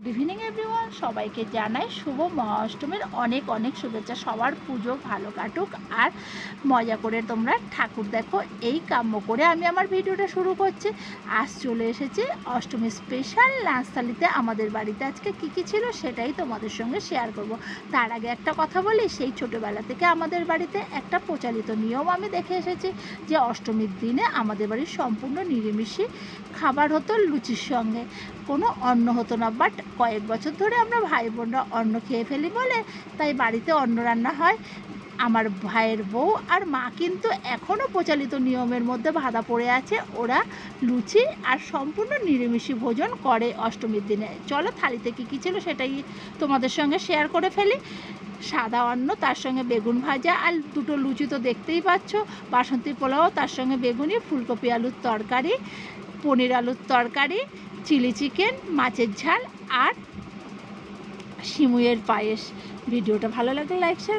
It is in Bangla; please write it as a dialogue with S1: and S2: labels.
S1: ইভিনিং এভরিওয়ান, সবাইকে জানাই শুভ মহাষ্টমীর অনেক অনেক শুভেচ্ছা। সবার পুজো ভালো কাটুক আর মজা করে তোমরা ঠাকুর দেখো, এই কাম্য করে আমি আমার ভিডিওটা শুরু করছি। আজ চলে এসেছি অষ্টমী স্পেশাল লাঞ্চ থালিতে। আমাদের বাড়িতে আজকে কী ছিল সেটাই তোমাদের সঙ্গে শেয়ার করব। তার আগে একটা কথা বলি, সেই ছোটোবেলা থেকে আমাদের বাড়িতে একটা প্রচলিত নিয়ম আমি দেখে এসেছি যে অষ্টমীর দিনে আমাদের বাড়ির সম্পূর্ণ নিরামিষই খাবার হতো, লুচির সঙ্গে কোনো অন্ন হতো না। বাট কয়েক বছর ধরে আমরা ভাই বোনরা অন্ন খেয়ে ফেলি বলে তাই বাড়িতে অন্ন রান্না হয়। আমার ভাইয়ের বউ আর মা কিন্তু এখনও প্রচলিত নিয়মের মধ্যে বাঁধা পড়ে আছে। ওরা লুচি আর সম্পূর্ণ নিরামিষি ভোজন করে অষ্টমীর দিনে। চলো থালিতে কী ছিল সেটাই তোমাদের সঙ্গে শেয়ার করে ফেলি। সাদা অন্ন, তার সঙ্গে বেগুন ভাজা আর দুটো লুচি তো দেখতেই পাচ্ছ, বাসন্তী পোলাও, তার সঙ্গে বেগুনি, ফুলকপি আলুর তরকারি, পনির আলুর তরকারি, চিলি চিকেন, মাছের ঝাল আর সিমুইয়ের পায়েস। ভিডিওটা ভালো লাগলে লাইক শেয়ার